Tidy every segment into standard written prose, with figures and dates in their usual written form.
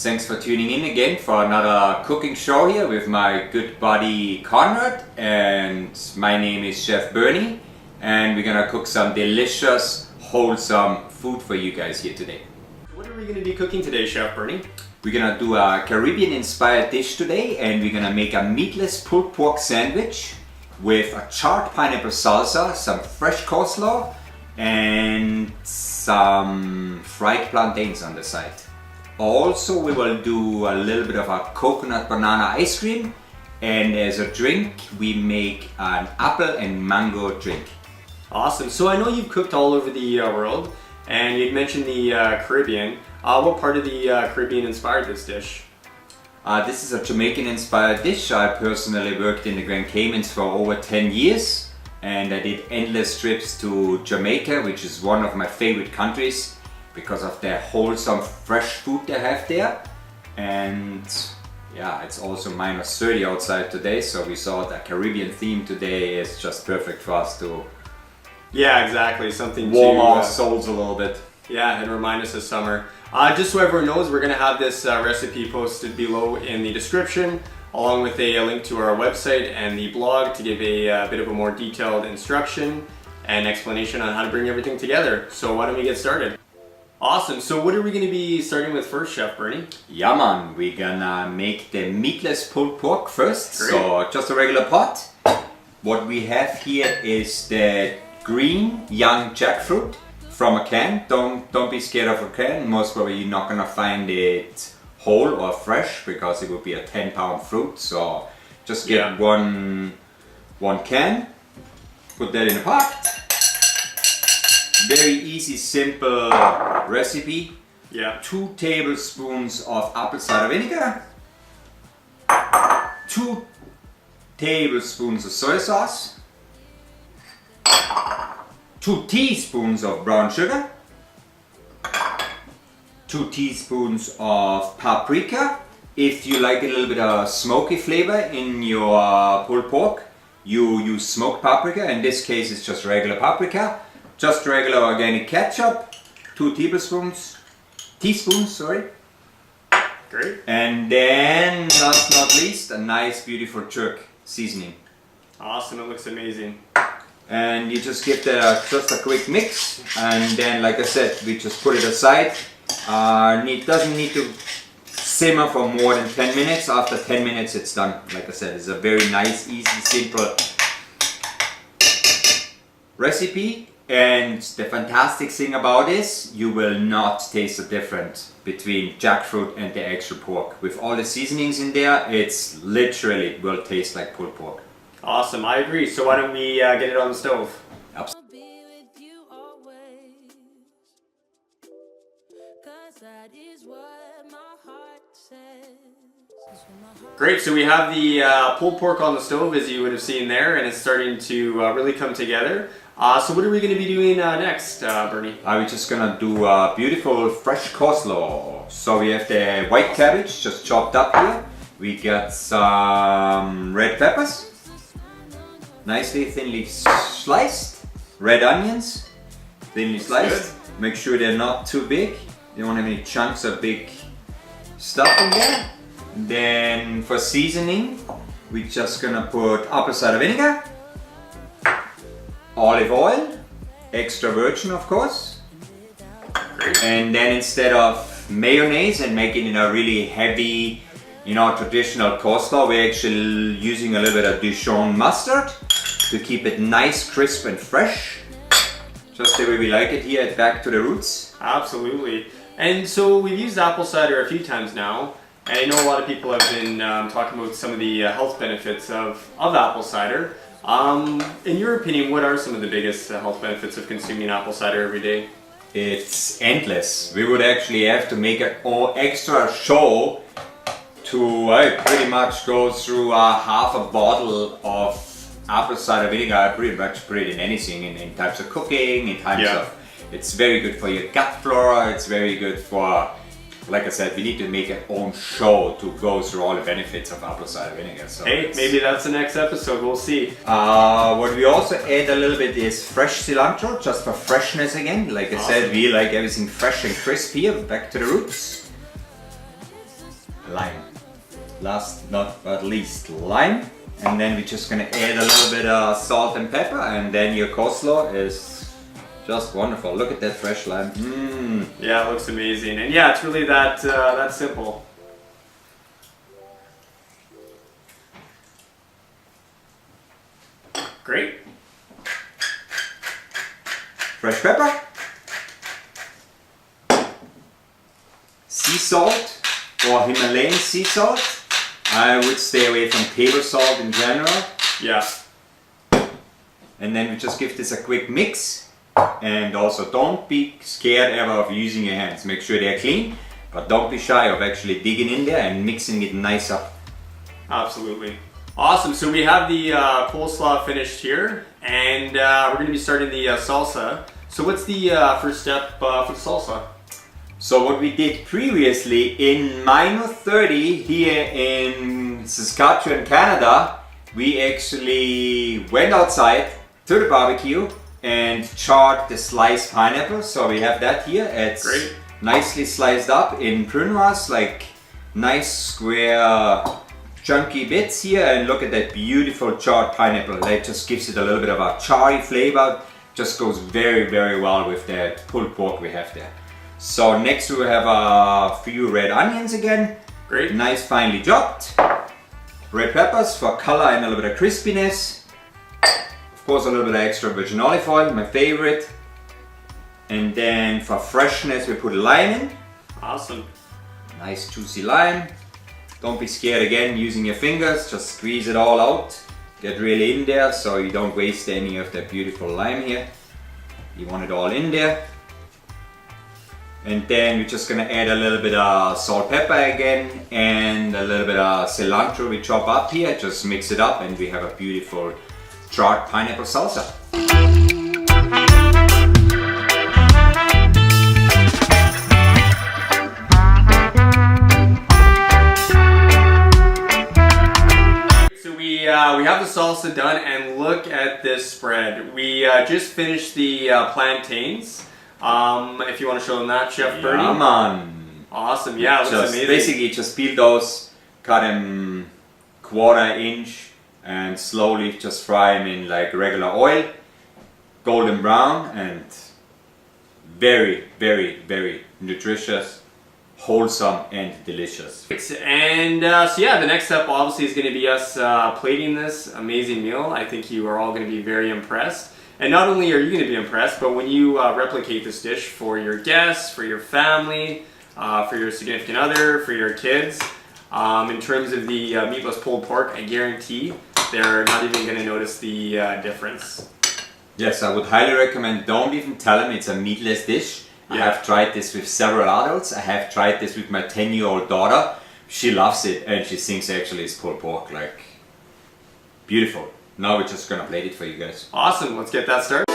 Thanks for tuning in again for another cooking show here with my good buddy Conrad, and my name is Chef Bernie, and we're gonna cook some delicious, wholesome food for you guys here today. What are we gonna be cooking today, Chef Bernie? We're gonna do a Caribbean inspired dish today, and we're gonna make a meatless pulled pork sandwich with a charred pineapple salsa, some fresh coleslaw, and some fried plantains on the side. Also, we will do a little bit of a coconut banana ice cream, and as a drink we make an apple and mango drink. Awesome. So I know you've cooked all over the world, and you'd mentioned the Caribbean. What part of the Caribbean inspired this dish? This is a Jamaican inspired dish. I personally worked in the Grand Caymans for over 10 years, and I did endless trips to Jamaica, which is one of my favorite countries because of the wholesome fresh food they have there. And yeah, it's also minus 30 outside today, so we saw the Caribbean theme today is just perfect for us to exactly, something warm to our souls a little bit. Yeah, and remind us of summer. Just so everyone knows, we're gonna have this recipe posted below in the description, along with a link to our website and the blog to give a bit of a more detailed instruction and explanation on how to bring everything together. So why don't we get started? Awesome, so what are we gonna be starting with first, Chef Bernie? Yeah man, we're gonna make the meatless pulled pork first. Great. So just a regular pot. What we have here is the green young jackfruit from a can. Don't be scared of a can. Most probably you're not gonna find it whole or fresh because it would be a 10-pound fruit. So just get one can, put that in a pot. Very easy, simple recipe. 2 tablespoons of apple cider vinegar, 2 tablespoons of soy sauce, 2 teaspoons of brown sugar, 2 teaspoons of paprika. If you like a little bit of smoky flavor in your pulled pork, you use smoked paprika. In this case it's just regular paprika. Just regular organic ketchup, 2 teaspoons, sorry. Great. And then, last but not least, a nice beautiful jerk seasoning. Awesome, it looks amazing. And you just give that just a quick mix, and then, like I said, we just put it aside. It doesn't need to simmer for more than 10 minutes. After 10 minutes it's done. Like I said, it's a very nice, easy, simple recipe. And the fantastic thing about this, you will not taste the difference between jackfruit and the actual pork. With all the seasonings in there, it's literally will taste like pulled pork. Awesome, I agree. So why don't we get it on the stove? Great, so we have the pulled pork on the stove, as you would have seen there, and it's starting to really come together. So what are we going to be doing next, Bernie? We're just gonna do a beautiful fresh coleslaw. So we have the white cabbage just chopped up here. We got some red peppers, nicely thinly sliced. Red onions, thinly sliced. Make sure they're not too big. You don't want any chunks of big stuff in there. Then for seasoning, we're just gonna put apple cider vinegar, olive oil, extra virgin of course. And then instead of mayonnaise and making it a really heavy, traditional coleslaw, we're actually using a little bit of Dijon mustard to keep it nice, crisp and fresh. Just the way we like it here at Back to the Roots. Absolutely. And so we've used apple cider a few times now, and I know a lot of people have been talking about some of the health benefits of apple cider. In your opinion, what are some of the biggest health benefits of consuming apple cider every day? It's endless. We would actually have to make an extra show to pretty much go through half a bottle of apple cider vinegar. I pretty much put it in anything, in types of cooking, in types of... It's very good for your gut flora, it's very good for... Like I said, we need to make our own show to go through all the benefits of apple cider vinegar. So hey, maybe that's the next episode, we'll see. What we also add a little bit is fresh cilantro, just for freshness again. Like I said, we like everything fresh and crisp here, Back to the Roots. lime. Last not but least, lime. And then we're just gonna add a little bit of salt and pepper, and then your coleslaw is just wonderful. Look at that fresh lime. Mmm. Yeah, it looks amazing. And yeah, it's really that simple. Great. Fresh pepper. Sea salt or Himalayan sea salt. I would stay away from table salt in general. Yeah. And then we just give this a quick mix. And also don't be scared ever of using your hands. Make sure they're clean, but don't be shy of actually digging in there and mixing it nice up. Absolutely. Awesome, so we have the coleslaw finished here, and we're going to be starting the salsa. So what's the first step for the salsa? So what we did previously in -30 here in Saskatchewan, Canada, we actually went outside to the barbecue and charred the sliced pineapple. So we have that here. It's great. Nicely sliced up in brunoise, like nice square chunky bits here. And look at that beautiful charred pineapple. That just gives it a little bit of a charry flavor. Just goes very, very well with that pulled pork we have there. So next we will have a few red onions again. Great. Nice finely chopped. Red peppers for color and a little bit of crispiness. Of course, a little bit of extra virgin olive oil, my favorite. And then for freshness, we put lime in. Awesome. Nice juicy lime. Don't be scared again using your fingers, just squeeze it all out. Get really in there so you don't waste any of that beautiful lime here. You want it all in there. And then we're just gonna add a little bit of salt, pepper again, and a little bit of cilantro we chop up here. Just mix it up and we have a beautiful charred pineapple salsa. So we have the salsa done, and look at this spread. We just finished the plantains. If you want to show them that, Chef Bernie. Yeah, man. Awesome, yeah, it looks amazing. Basically just peel those, cut them 1/4 inch, and slowly just fry them in like regular oil, golden brown, and very, very, very nutritious, wholesome, and delicious. And so yeah, the next step obviously is going to be us plating this amazing meal. I think you are all going to be very impressed. And not only are you going to be impressed, but when you replicate this dish for your guests, for your family, for your significant other, for your kids, in terms of the meatless pulled pork, I guarantee they're not even going to notice the difference. Yes, I would highly recommend, don't even tell them it's a meatless dish. I have tried this with several adults. I have tried this with my 10-year-old daughter. She loves it and she thinks actually it's pulled pork. Like, beautiful. Now we're just gonna plate it for you guys. Awesome, let's get that started.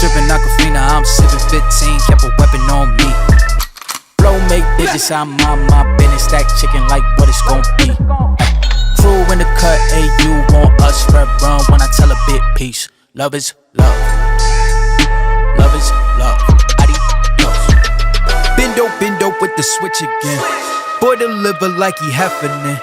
Drippin' Aquafina, I'm sippin' 15, kept a weapon on me. Flow make digits, I'm on my business, stack chicken like what it's gon' be. Crew in the cut, hey, you want us, red run when I tell a bit peace. Love is love. Love is love. Adios. Bendo with the switch again. Boy deliver like he heffin'.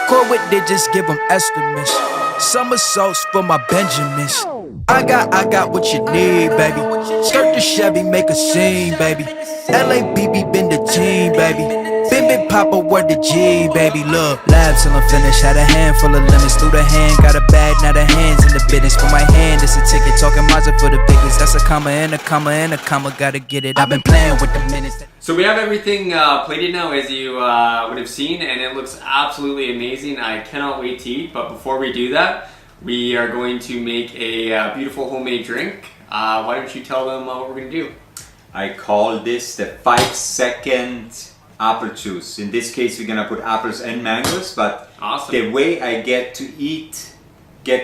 Core with digits, give him estimates. Somersaults for my Benjamins. I got what you need, baby. Skirt the Chevy, make a scene, baby. LABB been the team, baby. Bim Papa, word the G, baby. Look, labs till I'm finished. Had a handful of lemons through the hand. Got a bag, now the hands in the business. For my hand, it's a ticket. Talking Mazda for the biggest. That's a comma and a comma and a comma. Gotta get it. I've been playing with the minutes. So we have everything plated now, as you would have seen, and it looks absolutely amazing. I cannot wait to eat. But before we do that, we are going to make a beautiful homemade drink. Why don't you tell them what we're going to do? I call this the 5-second apple juice. In this case, we're gonna put apples and mangoes, but awesome. The way I get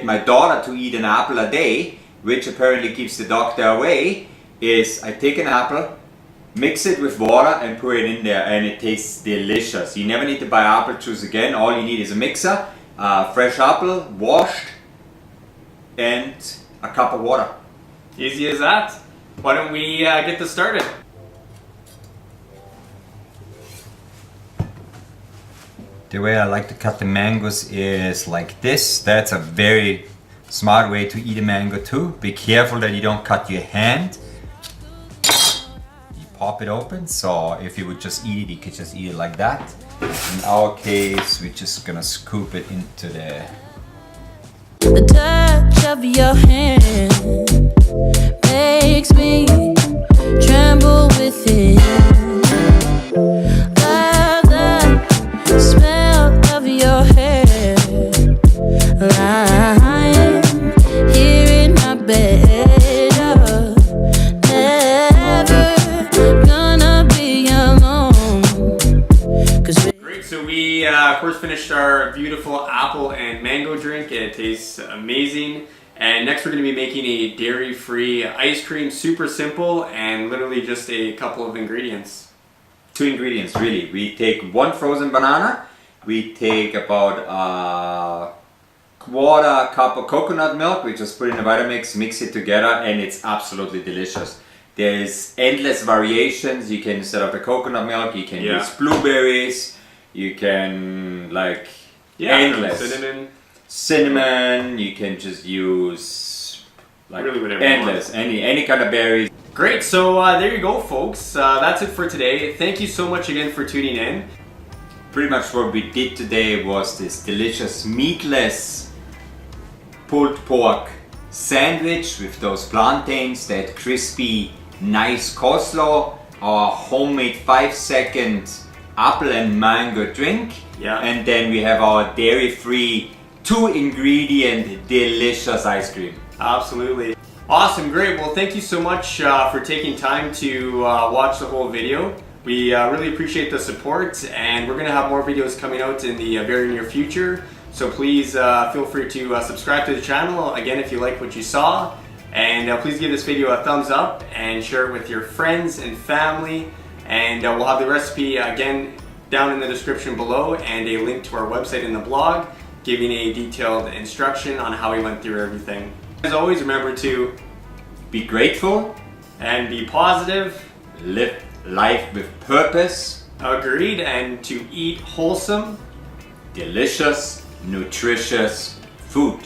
my daughter to eat an apple a day, which apparently keeps the doctor away, is I take an apple, Mix it with water and put it in there, and it tastes delicious. You never need to buy apple juice again. All you need is a mixer, fresh apple, washed, and a cup of water. Easy as that. Why don't we get this started? The way I like to cut the mangoes is like this. That's a very smart way to eat a mango too. Be careful that you don't cut your hand. You pop it open, so if you would just eat it, you could just eat it like that. In our case, we're just gonna scoop it into the... The touch of your hand makes me tremble within. Love the smell of your hair, lying here in my bed. Oh, never gonna be alone. Great, so we of course finished our beautiful apple and mango drink. It tastes amazing. And next we're going to be making a dairy-free ice cream, super simple and literally just a couple of ingredients. 2 ingredients really. We take 1 frozen banana, we take about a quarter cup of coconut milk, we just put in a Vitamix, mix it together, and it's absolutely delicious. There's endless variations. You can, instead of the coconut milk, you can use blueberries, you can endless. Cinnamon, you can just use really whatever endless, any kind of berries. Great, so there you go folks, that's it for today. Thank you so much again for tuning in. Pretty much what we did today was this delicious meatless pulled pork sandwich with those plantains, that crispy nice coleslaw, our homemade 5-second apple and mango drink, and then we have our dairy-free 2-ingredient delicious ice cream. Absolutely. Awesome, great. Well, thank you so much for taking time to watch the whole video. We really appreciate the support, and we're going to have more videos coming out in the very near future. So please feel free to subscribe to the channel, again, if you like what you saw. And please give this video a thumbs up and share it with your friends and family. And we'll have the recipe again down in the description below, and a link to our website in the blog, giving a detailed instruction on how we went through everything. As always, remember to be grateful and be positive. Live life with purpose. Agreed. And to eat wholesome, delicious, nutritious food.